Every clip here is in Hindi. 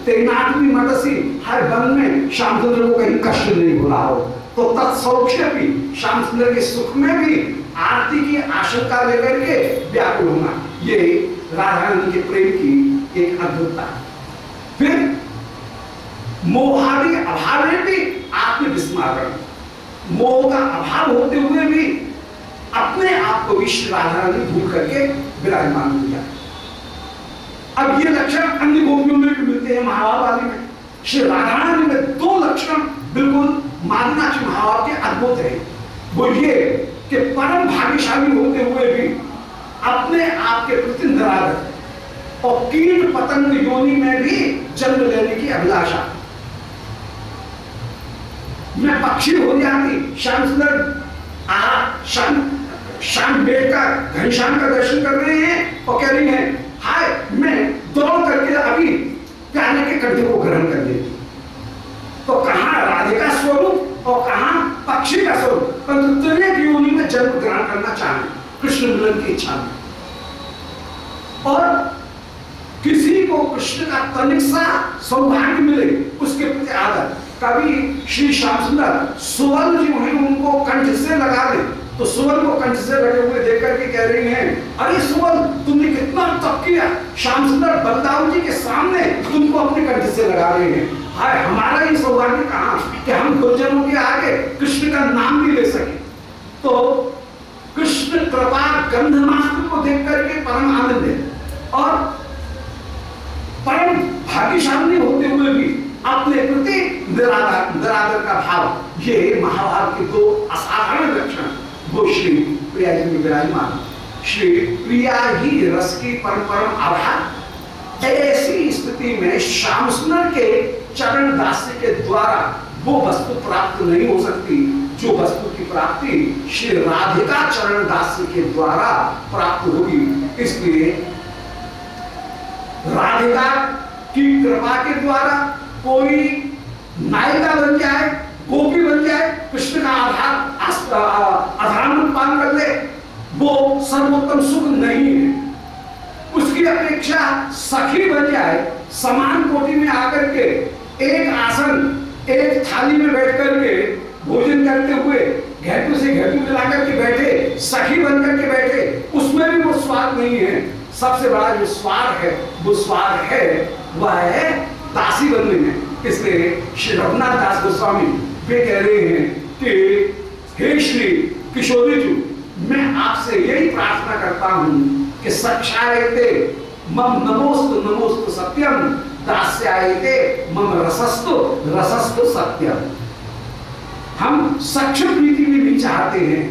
तैनाती मटसी, हर वन में श्याम सुंदर को कहीं कष्ट नहीं हो रहा हो, तो तत्सौख्य भी, श्याम सुंदर के सुख में भी आरती की आशंका लेकर के व्याकुल होना, ये राधा रानी के प्रेम की एक अद्भुतता है। फिर मोहादि अभाव में भी आत्मविस्मरण, मोह का अभाव होते हुए भी अपने आप को भी श्री राधा रानी भूल करके विराजमान हो गया। अब ये लक्षण अन्य गोपियों में भी मिलते हैं महाभारत आदि में। श्री राधा रानी में दो लक्षण बिल्कुल मादनाक्ष महाभारत के अद्भुत है। वो ये कि परम भाग्यशाली होते हुए भी अपने आप के प्रति निरादर और कीट पतंग योनि में भी जन्म लेने की अभिलाषा। मैं पक्षी हो जाती, श्याम सुंदर शाम बैठकर घनश्याम का दर्शन कर रहे हैं और कह रही हैं हाय मैं दौड़ करके अभी प्याले के कंठे को ग्रहण कर लेती। तो कहां राधे का स्वरूप और कहां पक्षी का स्वरूप, परंतु त्रिनेत्र योनि में जन्म ग्रहण करना चाहें कृष्ण मिलन की इच्छा में। और किसी को कृष्ण का तनिक सा सौभाग्य मिले उसके प्रति आदर। कभी श्री श्याम सुंदर सुवर्ण जी उन्हें उनको कंठ से लगा दे तो सुवर्ण को कंठ से लगे हुए देख करके कह रही हैं अरे सुवर्ण तुमने कितना तप किया, श्याम सुंदर बलदाऊ जी के सामने तुमको अपने कंठ से लगा रहे हैं। हाय हमारा ही सौभाग्य कहां कि हम गुरुजनों के आगे कृष्ण का नाम भी ले सके। तो कृष्ण कृपा गंध मात्र को देख करके परम आनंद है और परम भाग्यशाली होते हुए भी अपने प्रति निरादर का भाव, ये महाभारत के दो असाधारण लक्षण वो श्री प्रिया जी में विराजमान। श्री प्रिया ही रस की परम आभार। ऐसी स्थिति में श्याम सुंदर के चरण दास्य के द्वारा वो वस्तु प्राप्त नहीं हो सकती जो वस्तु की प्राप्ति श्री राधिका चरण दास्य के द्वारा प्राप्त होगी। इसलिए राधिका की कृपा के द्वारा कोई नायिका बन जाए, गोपी बन जाए, कृष्ण का आधार पान कर ले, वो सर्वोत्तम सुख नहीं है। उसकी अपेक्षा सखी बन जाए, समान कोटि में आकर के एक आसन एक थाली में बैठ करके भोजन करते हुए घेटू से घेटू मिला करके बैठे, सखी बन करके बैठे, उसमें भी वो स्वाद नहीं है। सबसे बड़ा जो स्वाद है वो स्वाद है वह है दासी बनने में। इसलिए श्री रघुनाथ दास गोस्वामी वे कह रहे हैं कि हे श्री किशोरी जी, मैं आपसे यही प्रार्थना करता हूं कि सक्षायते मम नमोस्तु नमोस्तु सत्यम, दास्यायते मम रसस्तु रसस्तु सत्यम। हम सच्च प्रीति भी नहीं चाहते हैं।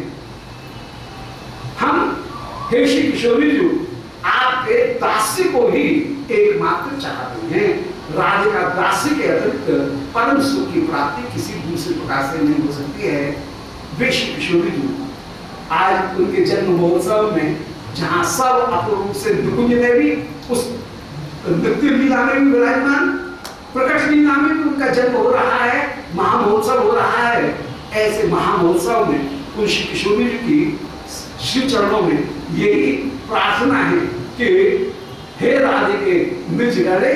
हम हे श्री किशोरी जी आपके दास्य को ही एकमात्र चाहते हैं। राधिका दास्य के अतिरिक्त परम सुख की प्राप्ति किसी दूसरे प्रकार से नहीं हो सकती है। वे श्री किशोरी जी आज उनके जन्म महोत्सव में जहां सब अपूर्व से निकुंज ने भी उस नृत्य लीला में भी विराजमान, प्रकट लीला में भी उनका जन्म हो रहा है, महामहोत्सव हो रहा है। ऐसे महामहोत्सव में उन श्री किशोरी जी की श्री चरणों में यही प्रार्थना है कि हे राधे के निज गणे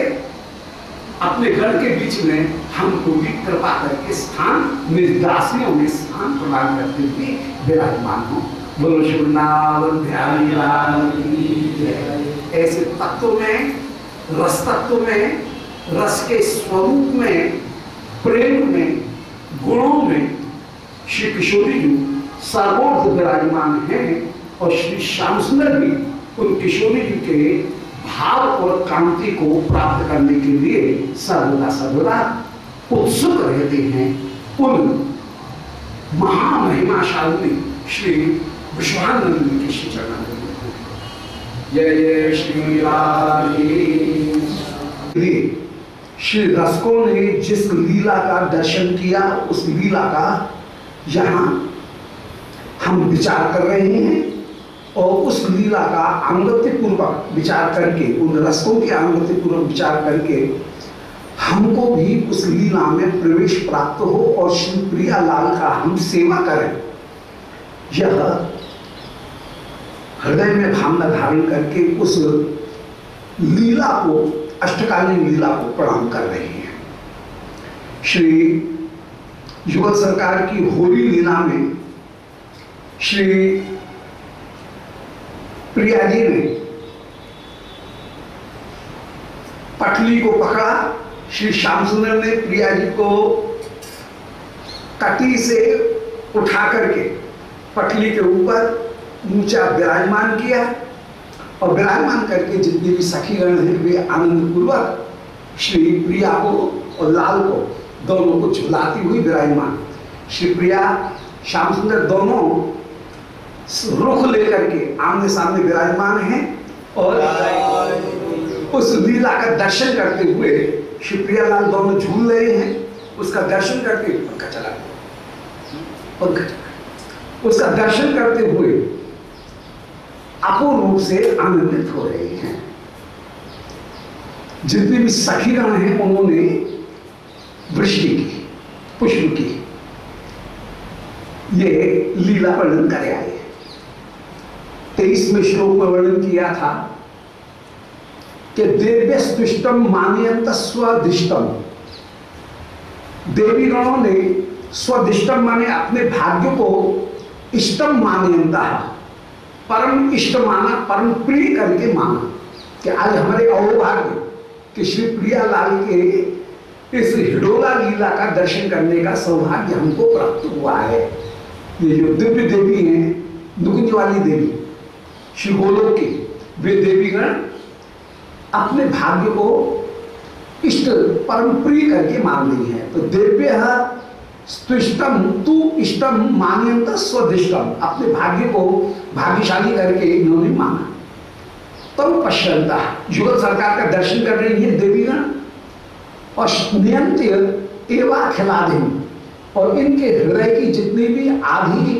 अपने गण के बीच में हमको भी कृपा करके स्थान निर्दासियों में स्थान प्रदान करते हुए विराजमान हो। बोलो शिवनाम ध्यान लाल की। ऐसे तत्व में, रस तत्व में, रस के स्वरूप में, प्रेम में, गुणों में श्री किशोरी जी सर्वोर्ध विराजमान हैं और श्री श्याम सुंदर भी उन किशोरी जी के भाव और कांति को प्राप्त करने के लिए सर्वदा सर्वदा उत्सुक रहते हैं। उन महामहिमाशालिनी श्री विश्वानंद के श्री चरण जय जय श्री राधे। श्री रसिकों ने जिस लीला का दर्शन किया उस लीला का यहाँ हम विचार कर रहे हैं और उस लीला का अनुगत्य पूर्वक विचार करके, उन रसों के अनुगत्य पूर्वक विचार करके हमको भी उस लीला में प्रवेश प्राप्त हो और श्री प्रिया लाल का हम सेवा करें। यह हृदय में भावना धारण करके उस लीला को अष्टकालीन लीला को प्रणाम कर रही हैं। श्री युगल सरकार की होली लीला में श्री प्रिया जी ने पटली को पकड़ा, श्री श्याम सुंदर ने प्रिया जी को कटी से उठा करके पटली के ऊपर ऊंचा विराजमान किया और विराजमान करके जितनी भी सखीगण हैं वे आनंद पूर्वक श्री प्रिया को और लाल को दोनों को झुलाती हुई विराजमान। श्री प्रिया श्याम सुंदर दोनों रुख लेकर के आमने सामने विराजमान हैं और उस लीला का दर्शन करते हुए श्री प्रिया लाल दोनों झूल रहे हैं। उसका दर्शन करके पंखा चला उसका दर्शन करते हुए अपूर्ण रूप से आनंदित हो रहे हैं। जितने भी सखीगण हैं उन्होंने वृष्टि की, पुष्प की, ये लीला वर्णन कर आए। 23वें श्लोक में वर्णन किया था कि देव्य स्पृष्टम मानयंत स्वदिष्टम, देवी गणों ने स्वदिष्टम माने अपने भाग्य को इष्टम मानयंता, परम इष्ट माना, परम प्रिय करके माना कि आज हमारे अहोभाग्य कि श्री प्रिया लाल के इस हिडोला लीला का दर्शन करने का सौभाग्य हमको प्राप्त हुआ है। ये जो दिव्य देवी हैं, नुकुंज वाली देवी श्री गोलोक की, वे देवीगण अपने भाग्य को इष्ट परम प्रिय करके मान रही है। तो दिव्य स्पृष्टम तू इष्टम मान्यंत स्वदिष्टम, अपने भाग्य को भाग्यशाली करके इन्होंने माना। तब पश्चंता युगल सरकार का दर्शन कर रही है देवीगण और नियंत्य एवं खिलाधीन, और इनके हृदय की जितनी भी आधी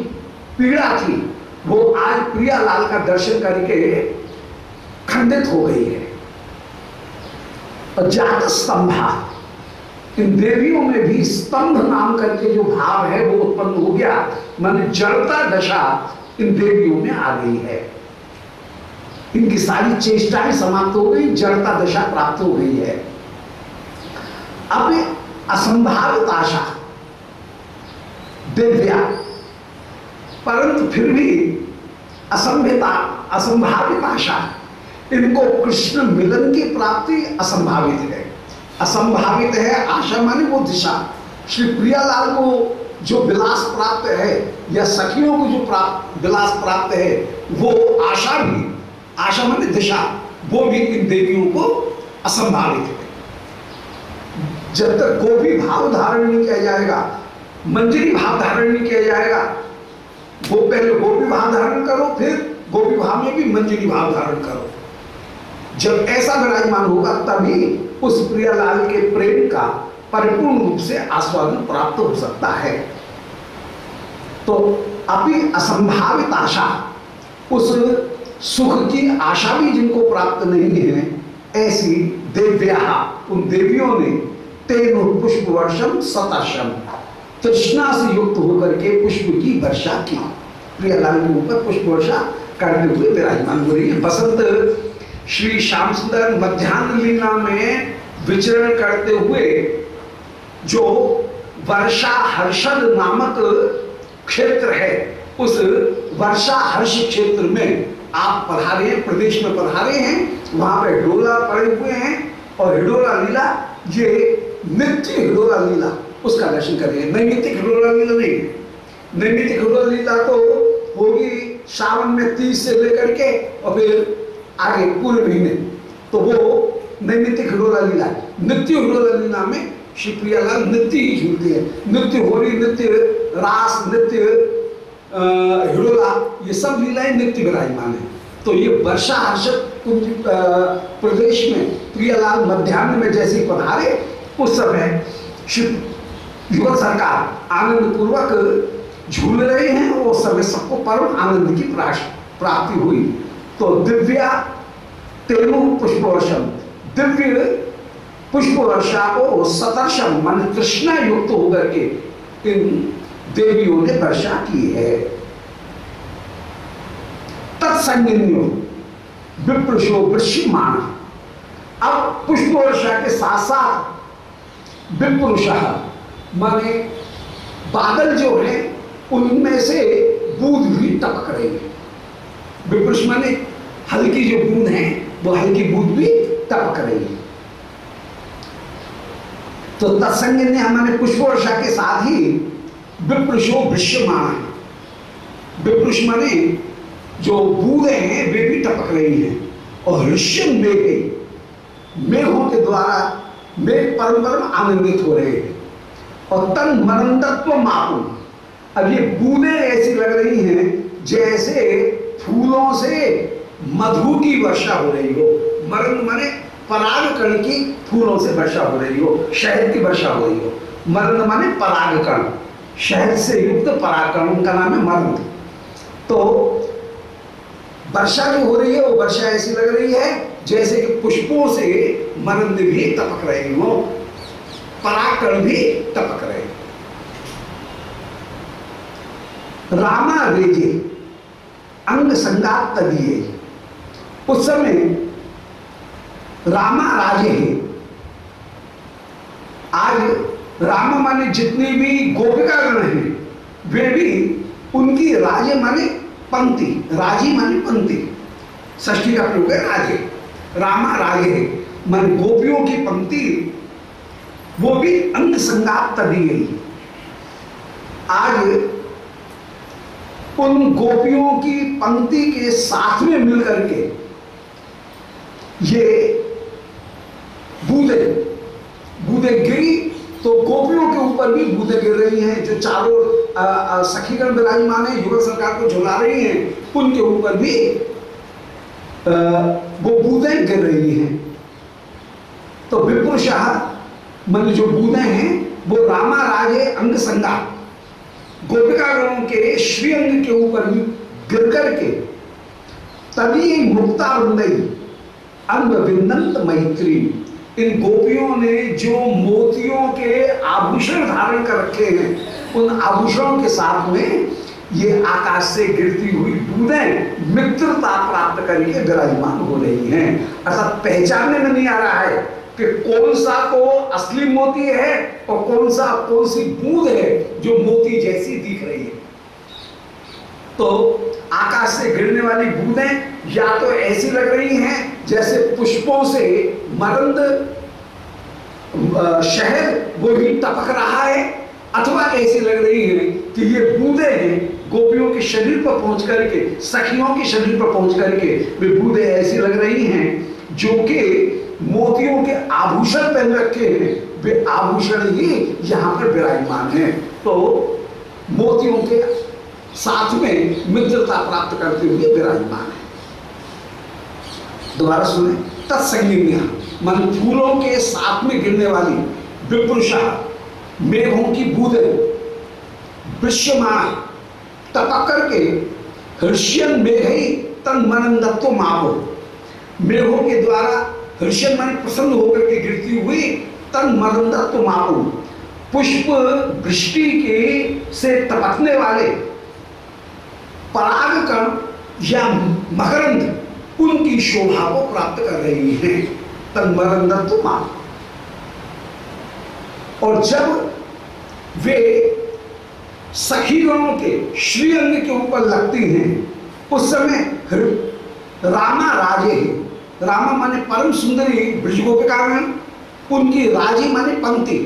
पीड़ा थी वो आज प्रिया लाल का दर्शन करके खंडित हो गई है। और जात स्तंभा, इन देवियों में भी स्तंभ नाम करके जो भाव है वो उत्पन्न हो गया, माने जड़ता दशा इन देवियों में आ गई है। इनकी सारी चेष्टाएं समाप्त हो गई, जड़ता दशा प्राप्त हो गई है। अब असंभावित आशा दिव्या, परंतु फिर भी असंभावित आशा, इनको कृष्ण मिलन की प्राप्ति असंभावित है। असंभावित है आशा माने वो दिशा, श्री प्रियालाल को जो विलास प्राप्त है या सखियों को जो विलास प्राप्त है वो आशा भी, आशा माने दिशा, वो भी इन देवियों को असंभावित है। जब तक गोपी भाव धारण नहीं किया जाएगा, मंजरी भाव धारण नहीं किया जाएगा, वो पहले गोपी भाव धारण करो, फिर गोपी भाव में भी मंजरी भाव धारण करो। जब ऐसा विराजमान होगा तभी उस प्रियालाल के प्रेम का परिपूर्ण रूप से आस्वादन प्राप्त हो सकता है। तो अभी असंभावित आशा, उस सुख की आशा भी जिनको प्राप्त नहीं है, ऐसी देव्या, उन देवियों ने तेन पुष्प वर्षम सताशम, तृष्णा से युक्त होकर के पुष्प की वर्षा की। प्रियालाल के ऊपर पुष्प वर्षा करते हुए विराजमान हो रही है। बसंत श्री श्याम सुंदर मध्यान्ह लीला में विचरण करते हुए जो वर्षा हर्षद नामक क्षेत्र है, उस वर्षा हर्ष क्षेत्र में आप पधारे हैं, प्रदेश में पधारे हैं। वहां पे हिडोला पड़े हुए हैं और हिडोला लीला, ये नित्य हिडोला लीला, उसका दर्शन करेंगे। नैमित्तिक हिडोला लीला नहीं, नैमित्तिक हिडोला लीला तो होगी सावन में 30 से लेकर के और फिर आगे पूरे महीने, तो वो नैमित्तिक हिडोला लीला। नित्य हिडोला लीला में श्री प्रियालाल नित्य ही झूलते हैं। नित्य होली, नित्य रास, नित्य हिडोला, ये सब लीलाएं नित्य विराजमान है। तो ये वर्षा हर्षद प्रदेश में प्रियालाल मध्यान्ह में जैसे पधारे, उस समय श्री युगल सरकार आनंद पूर्वक झूल रहे हैं, और उस समय सबको परम आनंद की प्राप्ति हुई। तो दिव्या तेनु पुष्प वर्षम, दिव्य पुष्प वर्षा को सतर्षम मन तृष्णा युक्त होकर के इन देवियों ने वर्षा की है। तत्संगिन्यो विप्रशो वृषिमान, अब पुष्प वर्षा के साथ साथ विप्रुषः माने बादल जो है उनमें से बूंद भी टपक रही है। विप्रुष माने हल्की जो बूंद है वो हल्की बूंद भी टपक रही है। तो तत्संग ने हमारे पुष्प वर्षा के साथ ही विप्रुषो दृश्यमान है। विप्रुष माने जो बूंदे हैं वे भी टपक रही हैं। और ऋष्यम मेघे मेघों के द्वारा मेघ परम परम आनंदित हो रहे हैं। और तन मनंदत्व मापू, अब ये बूंदे ऐसी लग रही हैं जैसे फूलों से मधु की वर्षा हो रही हो। मरंद माने परागकण की फूलों से वर्षा हो रही हो, शहद की वर्षा हो रही हो। मरंद माने परागकण, शहद से युक्त परागकण, उनका नाम है मरंद। तो वर्षा जो हो रही है वो वर्षा ऐसी लग रही है जैसे कि पुष्पों से मरंद भी टपक रहे हो, परागकण भी टपक रहे। रामा रेजे अंग संगात तदीये, उस समय रामा राजे हैं। आज राम माने जितनी भी गोपिकागण हैं वे भी उनकी राजे माने पंक्ति, राजी माने पंक्ति, षष्ठी का प्रयोग है राजे। रामा राजे है माने गोपियों की पंक्ति, वो भी अंग संगात तदीये। आज उन गोपियों की पंक्ति के साथ में मिलकर के ये बूंदे गिरी, तो गोपियों के ऊपर भी बूंदे गिर रही हैं। जो चारों सखीगण विराजमान है, युगल सरकार को झुला रही हैं, उनके ऊपर भी वो बूंदे गिर रही हैं। तो विप्रुषः मन जो बूंदे हैं वो रामा राजे अंग संगा, गोपिकागणों के श्रीअंग के ऊपर भी गिर करके तभी मुक्ता वृंदई अंग विंदंत मैत्री, इन गोपियों ने जो मोतियों के आभूषण धारण कर रखे हैं उन आभूषणों के साथ में ये आकाश से गिरती हुई बूंदें मित्रता प्राप्त करके विराजमान हो रही हैं। अर्थात पहचानने में नहीं आ रहा है कि कौन सा तो असली मोती है और कौन सी बूंद है जो मोती जैसी दिख रही है। तो आकाश से गिरने वाली बूंदें या तो ऐसी लग रही हैं जैसे पुष्पों से मरंद शहद वो भी टपक रहा है, अथवा ऐसी लग रही है कि ये बूंदे हैं गोपियों के शरीर पर पहुंच करके, सखियों के शरीर पर पहुंच करके वे बूंदे ऐसी लग रही हैं जो कि मोतियों के आभूषण पहन रखे हैं, वे आभूषण ही यहाँ पर विराजमान हैं। तो मोतियों के साथ में मित्रता प्राप्त करते हुए विराजमान है। दोबारा सुने, तत्संगिन्या मन फूलों के साथ में गिरने वाली विप्रुषा मेघों की बूंदें दृश्यमान टपक करके हर्ष्यन मेघई तन मनंदत्व मापो, मेघों के द्वारा हर्षण माने प्रसन्न होकर के गिरती हुई तन मनंदत्व मापो, पुष्प वृष्टि के से टपकने वाले परागकण या मकरंद उनकी शोभा को प्राप्त कर रही है। तन मनंदत्व मापो, और जब वे सखीगणों के श्रीअंग के ऊपर लगती हैं उस समय रामा राजे है। रामा माने परम सुंदरी ब्रज गोपिकागण, उनकी राजी माने पंक्ति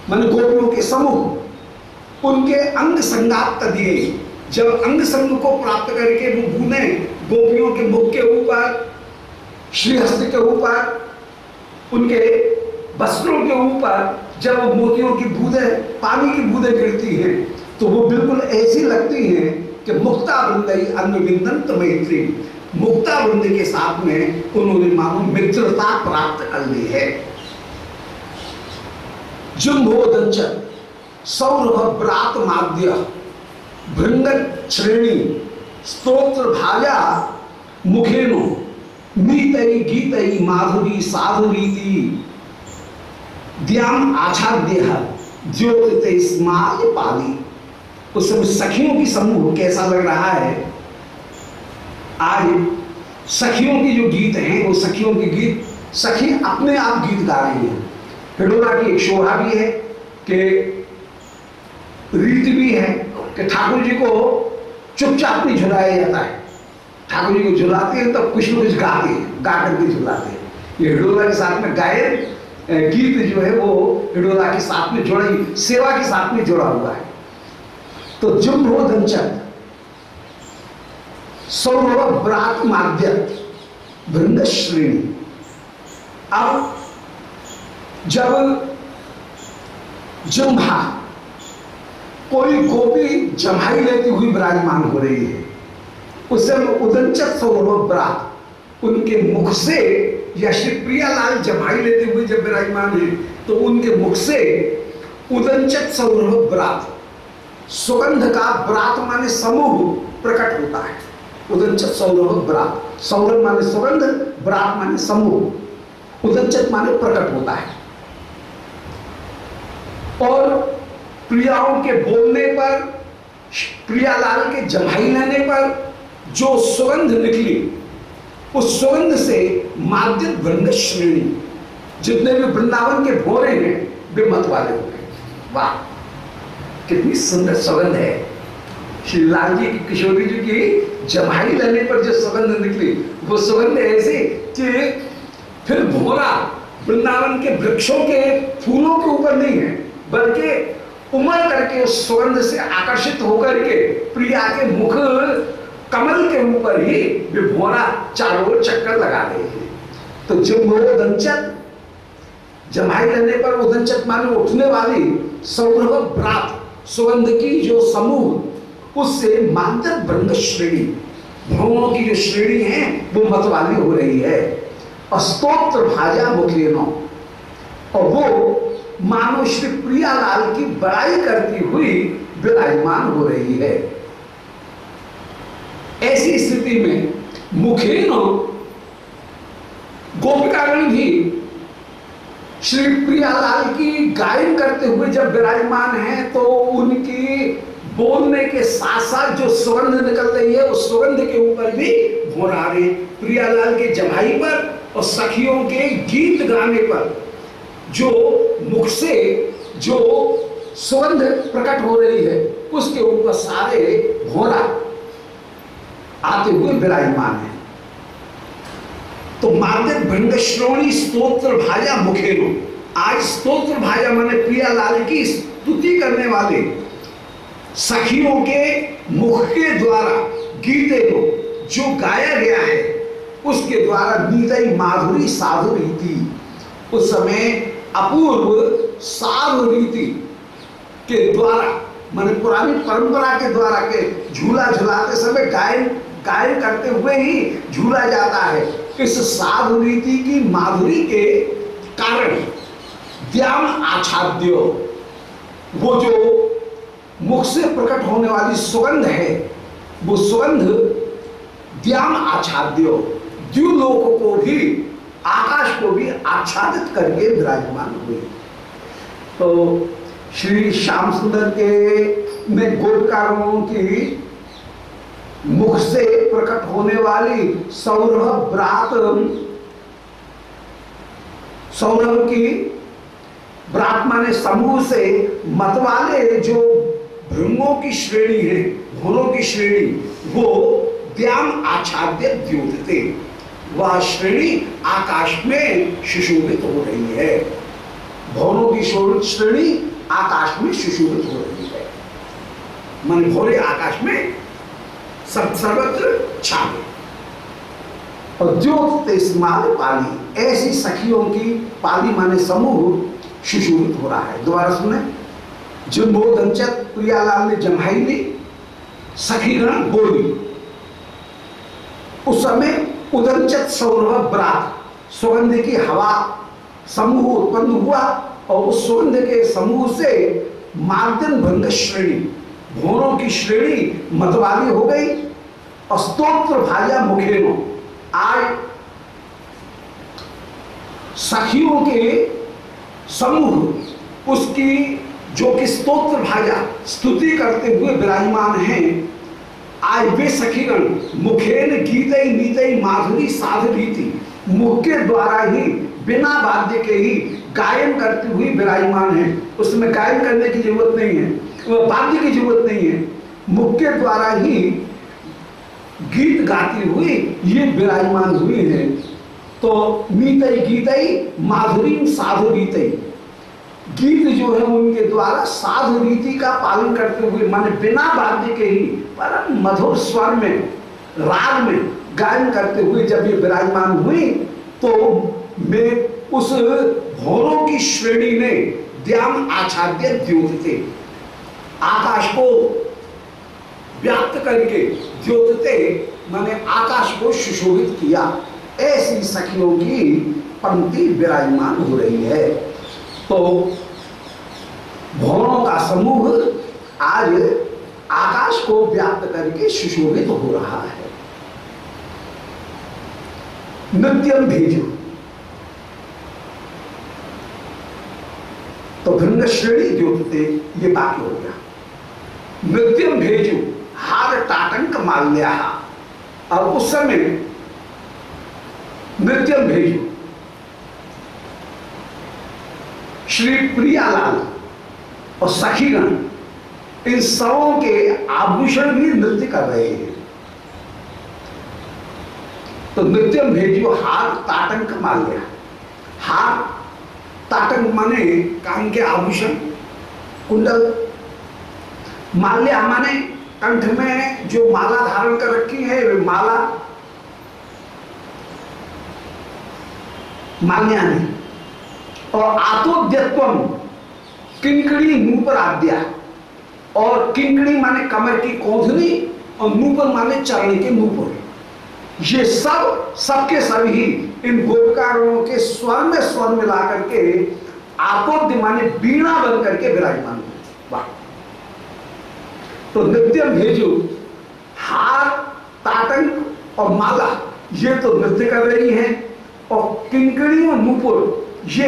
माने गोपियों के समूह, उनके अंग संगात दिए। जब अंग संग को प्राप्त करके वो बूंदें गोपियों के मुख के ऊपर, श्रीहस्त के ऊपर, उनके वस्त्रों के ऊपर जब मोतियों की बूंदें, पानी की बूंदें गिरती हैं तो वो बिल्कुल ऐसी लगती हैं कि मुक्ता वृंदई अंग विंदंत मैत्री, मुक्ता वृंद के साथ में उन्होंने मानो मित्रता प्राप्त कर ली है। जुम्भोदंच सौरभ ब्रात माद्य भृंग श्रेणी स्तोत्र भाया मुखेनो नीतई गीतई माधुरी साधुरीति द्याम आच्छाद्य ज्योतिते स्माय पाली। उस समय सखियों की समूह कैसा लग रहा है। आज सखियों के जो गीत हैं वो सखियों के गीत सखी अपने आप गीत गा रही है। हिडोला की एक शोभा भी है कि रीति भी है कि ठाकुर जी को चुपचाप नहीं झुलाया जाता है। ठाकुर जी को झुलाते हैं तो कुछ न कुछ गाते हैं, गा करके झुलाते हैं। ये हिडोला के साथ में गायन गीत जो है वो हिडोला के साथ में जुड़ा, सेवा के साथ में जुड़ा हुआ है। तो जुम्भो दंचक सौरभ ब्रात माध्य भृंग श्रेणी। अब जब जुम्भा कोई गोपी जमाई लेती हुई विराजमान हो रही है, उस समय उदंचक सौरभ ब्रात उनके मुख से, या श्री प्रियालाल जमाई लेते हुए जब विराजमान है तो उनके मुख से उदंचक सौरभ ब्रात, सुगंध का ब्रात माने समूह प्रकट होता है। उदंचक सौरभ ब्रात, सौरभ माने सुगंध, ब्रात माने समूह, उदंचक माने प्रकट होता है। और प्रियाओं के बोलने पर, प्रियालाल के जमाई लेने पर जो सुगंध निकली, उस सुगंध से माध्य वृंद श्रेणी, जितने भी वृंदावन के भोरे हैं वे मत वाले हो गए। वाह, कितनी सुंदर सुगंध है। श्री लाल जी की, किशोरी जी की जमाई लेने पर जो सुगंध निकली, वो सुगंध ऐसी कि फिर भोरा वृंदावन के वृक्षों के फूलों के ऊपर नहीं है, बल्कि उमड़ करके उस सुगंध से आकर्षित होकर के प्रिया के मुख कमल के ऊपर ही वे भोरा चारों ओर चक्कर लगा रहे हैं। तो जब उदंचक जमाई लेने पर, उदंचक माने उठने वाली सौरभ ब्रात, सुगंध की जो समूह, उससे माध्य वृंद श्रेणी, भ्रमणों की जो श्रेणी है वो मतवाली हो रही है। स्तोत्र भाजा मुखेनो, और वो मानो श्री प्रियालाल की बड़ाई करती हुई विराजमान हो रही है। ऐसी स्थिति में मुखेनो गोपिकागण भी श्री प्रियालाल की गायन करते हुए जब विराजमान है तो उनकी बोलने के साथ साथ जो सुगंध निकल रही है उस सुगंध के ऊपर भी भोरा रहे। प्रियालाल के जमाई पर और सखियों के गीत गाने पर जो मुख से जो सुगंध प्रकट हो रही है उसके ऊपर सारे भोरा आते हुए विराजमान है। तो माध्य भृंग श्रोणी स्तोत्र भाजा मुखेनो, आज स्तोत्र भाजा माने प्रियालाल की स्तुति करने वाले सखियों के मुख के द्वारा गीते को जो गाया गया है उसके द्वारा नीतई माधुरी साधु रीति, उस समय अपूर्व साधु रीति के द्वारा माने पुरानी परंपरा के द्वारा के झूला झुलाते समय गायन करते हुए ही झूला जाता है। इस साधु रीति की माधुरी के कारण द्याम आच्छाद्यो, वो जो मुख से प्रकट होने वाली सुगंध है वो सुगंध द्याम आच्छाद्यो, द्युलोक को भी, आकाश को भी आच्छादित करके विराजमान हुए। तो श्री श्याम सुंदर के में गोपिकाओं की मुख से प्रकट होने वाली सौरभ ब्रात, सौरभ की ब्रात माने समूह से मतवाले जो भृंगों की श्रेणी है, भोरों की श्रेणी, वो द्याम आच्छाद्य द्योतते, वह श्रेणी आकाश में सुशोभित हो रही है। भौरों की श्रेणी आकाश में सुशोभित हो रही है, मन भोरे आकाश में सब सर्वत्र छा गए। और द्योत तेस्माल पाली, ऐसी सखियों की पाली माने समूह सुशोभित हो रहा है। दोबारा सुने, जुम्भो दंचक प्रियालाल ने जमाई ली, सखीगण बोली, उस समय उदंचक सौरभ ब्रात, सुगंध की हवा समूह उत्पन्न हुआ और उस सुगंध के समूह से मार्दन भंग श्रेणी, भोरों की श्रेणी मतवाली हो गई। और स्तोत्र भाजा मुखेनो, आज सखियों के समूह उसकी जो कि स्तोत्र भाजा स्तुति करते हुए विराजमान हैं, आज वे सखीगण मुखेन गीतई नीतई माधुरी साध रीति, मुख के द्वारा ही बिना वाद्य के ही गायन करती हुई विराजमान है। उसमें गायन करने की जरूरत नहीं है, वाद्य की जरूरत नहीं है, मुख के द्वारा ही गीत गाती हुई ये विराजमान हुई है। तो मीतई गीतई माधुरी साधु रीतई, गीत जो है उनके द्वारा साधु रीति का पालन करते हुए, माने बिना वाद्य के ही परम मधुर स्वर में राग में गायन करते हुए जब ये विराजमान हुई, तो मैं उस भौरों की श्रेणी ने द्याम आच्छाद्य द्योतते, आकाश को व्याप्त करके, द्योतते माने आकाश को सुशोभित किया। ऐसी सखियों की पंक्ति विराजमान हो रही है। तो भौरों का समूह आज आकाश को व्याप्त करके सुशोभित हो रहा है। नृत्यम भेजो, तो भृंग श्रेणी द्योतते ये वाक्य हो गया। नृत्यम भेजो हार टाटंक माल्या, और उस समय नृत्यम भेजो श्री प्रियालाल और सखीगण इन सबों के आभूषण भी नृत्य कर रहे हैं। तो नृत्यम भेजो हार ताटंक माल्या, हार ताटंक माने कान के आभूषण कुंडल, माल्या माने कंठ में जो माला धारण कर रखी है वे माला, माल्यानि, और आतोद्यत्वम किंकड़ी नूपुर आद्या, और किंकड़ी माने कमर की कोंधनी और नूपुर माने चरण के नूपुर, ये सब सबके सभी इन गोपकारों के स्वर में स्वर मिला करके आपोद्य माने बीणा बन करके विराजमान हुए। वाह! तो नृत्य भेजो हार ताटंक और माला ये तो नृत्य कर रही हैं, और किंकड़ी और नूपुर ये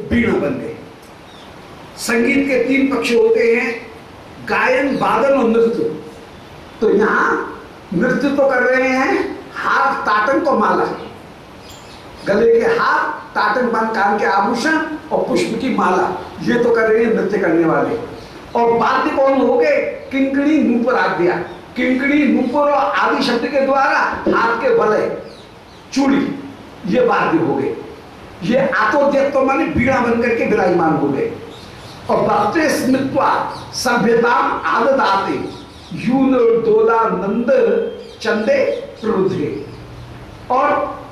बीणा बन गए। संगीत के तीन पक्ष होते हैं, गायन वादन और नृत्य। तो यहां नृत्य तो कर रहे हैं हार ताटंक और माला, गले के हार, ताटंक बन कान के आभूषण और पुष्प की माला, ये तो कर रहे हैं नृत्य करने वाले। और वाद्य कौन हो गए? किंकड़ी नूपुर आद्या, किंकड़ी नूपुर और आदि शब्द के द्वारा हाथ के वलय चूड़ी ये वाद्य हो गए। ये आतोद्यत्व माने बीड़ा बनकर के विराजमान हो गए। और भक्ते स्मृत्वा सभ्यताम आददाते यून दोला नंद चंदे प्ररुद्रे, और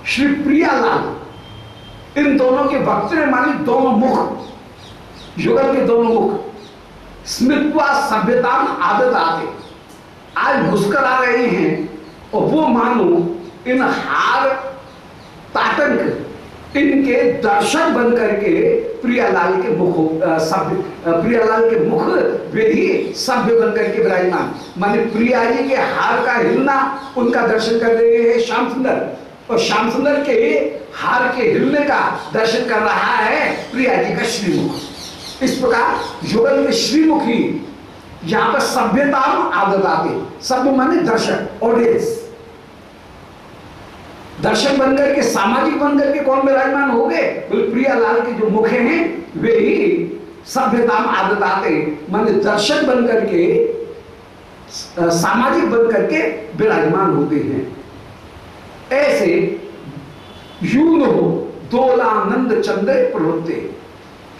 श्री प्रियालाल इन दोनों के भक्त माने दोनों मुख, युगल के दोनों मुख, स्मृत्वा सभ्यताम आददाते आज मुस्कुरा रहे हैं, और वो मानो इन हार ताटंक इनके दर्शक बन करके प्रियालाल के मुख प्रियालाल के मुख वे ही सभ्य बन करके विराजमान, माने प्रिया जी के हार का हिलना उनका दर्शन कर रहे हैं श्याम सुंदर, और श्याम सुंदर के हार के हिलने का दर्शन कर रहा है प्रिया जी का श्रीमुख। इस प्रकार युगल में श्रीमुख ही यहाँ पर सभ्यता आददाते, सभ्य माने दर्शक, ऑडियंस, दर्शक बनकर के सामाजिक बनकर के कौन विराजमान हो गए? बोले प्रियालाल के जो मुखे हैं वे ही सभ्यताम आददाते माने दर्शक बनकर के सामाजिक बनकर के विराजमान होते हैं। ऐसे यून हो दोलानंद चंद्र प्रवृत्ते,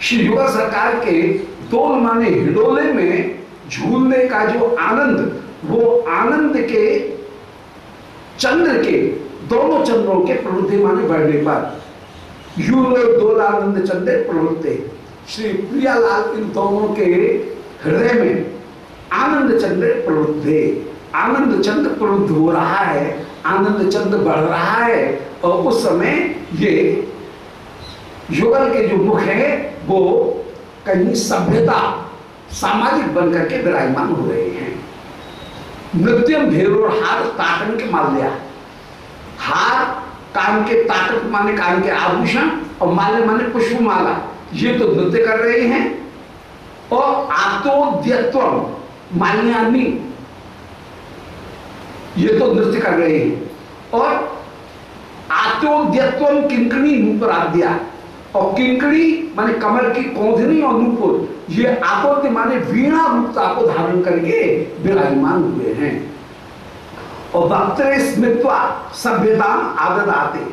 श्री युगल सरकार के दोल माने हिडोले में झूलने का जो आनंद, वो आनंद के चंद्र के दोनों चंद्रों के प्रवृत्ति माने बढ़ने पर यून दोलानंद चंद्र प्रवृत्ते, श्री प्रियालाल इन दोनों के हृदय में आनंद चंद्र प्रवृत्ते, आनंद चंद्र प्रवृत्त हो रहा है, आनंद चंद्र बढ़ रहा है। और उस समय ये युगल के जो मुख है वो कहीं सभ्यता सामाजिक बनकर के विराजमान हो रहे हैं। नृत्यम भेरोर हार ताटंक माल्या, हार कान के ताटक माने कान के आभूषण और माले माने पुष्प माला, ये तो नृत्य कर रहे हैं। और आतोद्यत्वम माल्यानी, ये तो नृत्य कर रहे हैं। और आतोद्यत्वम किंकणी नूपुराद्या, और किंकड़ी माने कमर की कौंधनी और नूपुर, ये आपोद्य माने वीणा रूपता को धारण करके विराजमान हुए हैं। और वक्त्रे स्मित्वा सभ्यताम आददाते,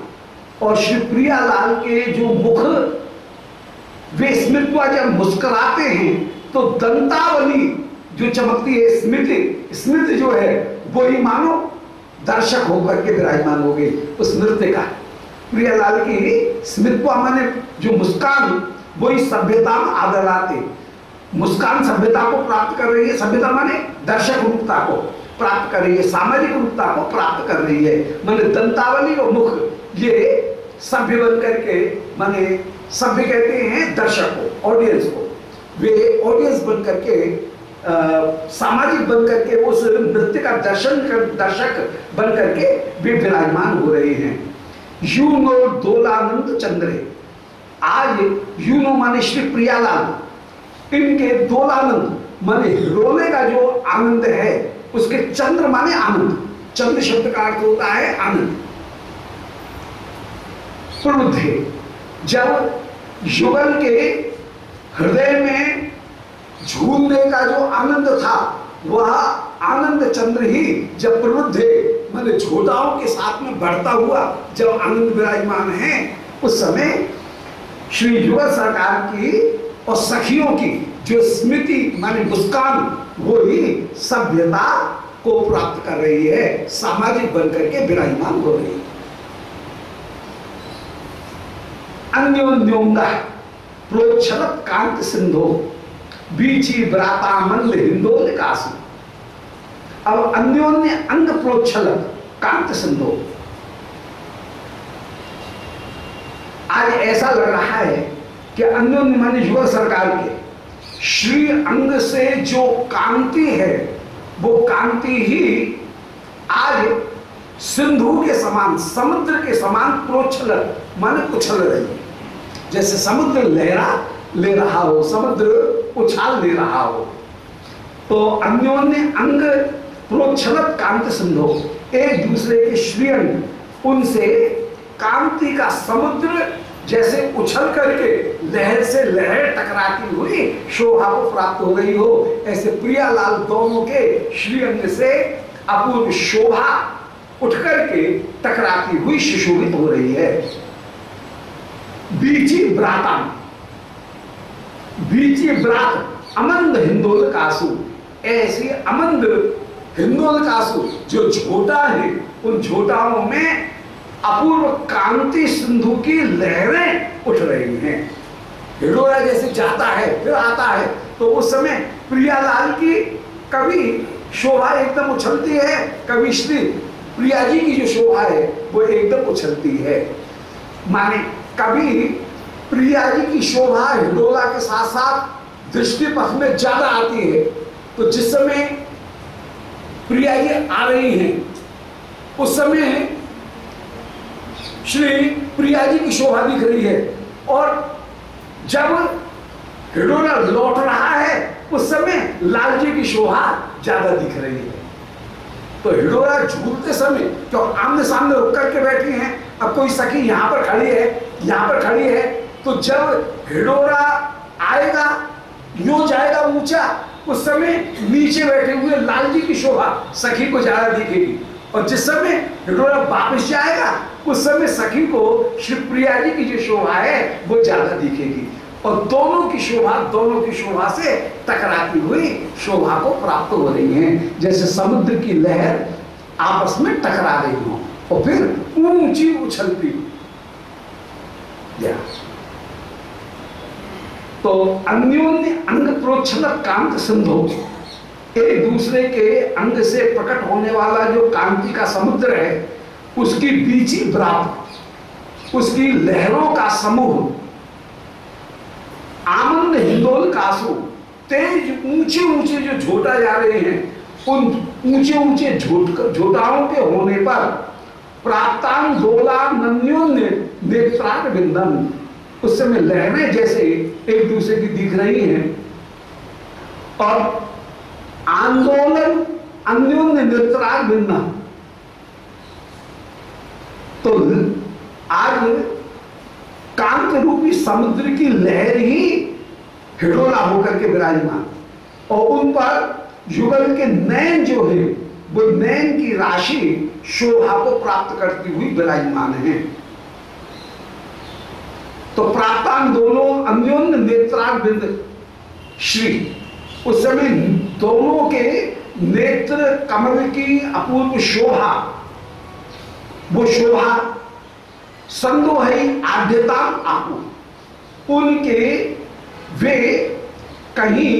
और श्री प्रियालाल के जो मुख वे स्मित्वा जब मुस्कुराते हैं तो दंतावली जो चमकती है, स्मित स्मित जो है वो ही मानो दर्शक होकर के विराजमान हो गए उस नृत्य का। प्रियालाल की स्मित्वा माने जो मुस्कान, वही सभ्यता में आदराते, मुस्कान सभ्यता को प्राप्त कर रही है। सभ्यता माने दर्शक रूपता को प्राप्त कर रही है, सामाजिक रूपता को प्राप्त कर रही है। माने दंतावली और मुख ये सभ्य बन करके, माने सभ्य कहते हैं दर्शक को, ऑडियंस को, वे ऑडियंस बन करके सामाजिक बन करके उस नृत्य का दर्शक बन करके वे विराजमान हो रहे हैं। यूनो दोलानंद चंद्रे, आज यूनो माने श्री प्रियालाल, इनके दोलानंद माने रोने का जो आनंद है उसके चंद्र माने आनंद, चंद्र शब्द का अर्थ होता है आनंद। प्रबुद्धे, जब युगल के हृदय में झूलने का जो आनंद था वह आनंद चंद्र ही जब प्रबुद्धे माने झोटाओं के साथ में बढ़ता हुआ जब आनंद विराजमान है, उस समय श्री युगल सरकार की और सखियों की जो स्मृति माने मुस्कान वो ही सभ्यता को प्राप्त कर रही है, सामाजिक बनकर के विराजमान हो रही है। अन्योन्योंगा प्रोच्छलत कांत सिंधो बीची व्राता मंद हिंदोल काशी। अब अन्योन्य अंग प्रोच्छलत कांत सिंधो, आज ऐसा लग रहा है कि अन्योन्य माने युगल सरकार के श्री अंग से जो कांति है वो कांति ही आज सिंधु के समान, समुद्र के समान प्रोच्छलत माने उछल रही है। जैसे समुद्र लहरा ले रहा हो, समुद्र उछाल ले रहा हो, तो अन्योन्य अंग प्रोच्छलत कांति सिंधु, एक दूसरे के श्रीअंग उनसे कांति का समुद्र जैसे उछल करके लहर से लहर टकराती हुई शोभा को प्राप्त हो रही हो, ऐसे प्रियालाल दोनों के श्रीअंग से अपूर्व शोभा उठ करके टकराती हुई सुशोभित हो रही है। बीची व्राता, बीची व्रात अमंद हिंदोल कासु, ऐसी अमंद हिंदोल कासु जो झोटा है, उन झोटाओं में अपूर्व कांति सिंधु की लहरें उठ रही हैं। हिडोरा जैसे जाता है फिर आता है, तो उस समय प्रियालाल की कभी शोभा एकदम उछलती है, कभी श्री प्रिया जी की जो शोभा है वो एकदम उछलती है। माने कभी प्रिया जी की शोभा हिडोरा के साथ साथ दृष्टि पथ में ज्यादा आती है, तो जिस समय प्रिया जी आ रही हैं उस समय श्री प्रिया जी की शोभा दिख रही है, और जब हिडोरा लौट रहा है उस समय लाल जी की शोभा ज्यादा दिख रही है। तो हिडोरा झूलते समय तो आमने सामने रुक करके बैठी हैं, अब कोई सखी यहाँ पर खड़ी है, यहाँ पर खड़ी है, तो जब हिडोरा आएगा यूं जाएगा ऊंचा, उस समय नीचे बैठे हुए लाल जी की शोभा सखी को ज्यादा दिखेगी, और जिस समय हिडोरा वापस जाएगा उस समय सखी को श्री प्रिया जी की जो शोभा है वो ज्यादा दिखेगी, और दोनों की शोभा से टकराती हुई शोभा को प्राप्त हो रही है। जैसे समुद्र की लहर आपस में टकरा रही हो और फिर ऊंची उछलती। तो अन्योन्य अंग प्रोच्छलत कांत सिंधु, एक दूसरे के अंग से प्रकट होने वाला जो कांति का समुद्र है उसकी बीची व्रात, उसकी लहरों का समूह, आनंद हिंदोल कासु, तेज ऊंचे ऊंचे जो झोटा जा रहे हैं उन ऊंचे ऊंचे झोटाओं के होने पर प्राप्तान दोला नन्योन्य नेत्रान बिंदन, उस समय लहरें जैसे एक दूसरे की दिख रही हैं, और आंदोलन अन्योन्य नेत्रान बिंदन। तो आज कांत रूपी समुद्र की लहर ही हिडोला होकर के विराजमान, और उन पर युगल के नयन जो है वो नयन की राशि शोभा को प्राप्त करती हुई विराजमान है। तो प्राप्तान दोनों अन्योन्य नेत्रारविंद श्री, उस समय दोनों के नेत्र कमल की अपूर्व शोभा, वो शोभा संदो है आद्यता आपू, उनके वे कहीं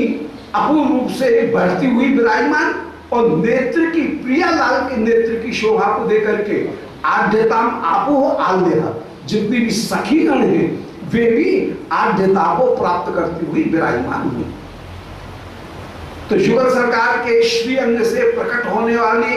अपूर्ण रूप से बढ़ती हुई विराजमान, और नेत्र की प्रियालाल के नेत्र की शोभा को देकर के आद्यता आपो आल्यहा, जितनी भी सखीगण हैं वे भी आद्यता को प्राप्त करती हुई विराजमान हुई। तो युगल सरकार के श्री अंग से प्रकट होने वाली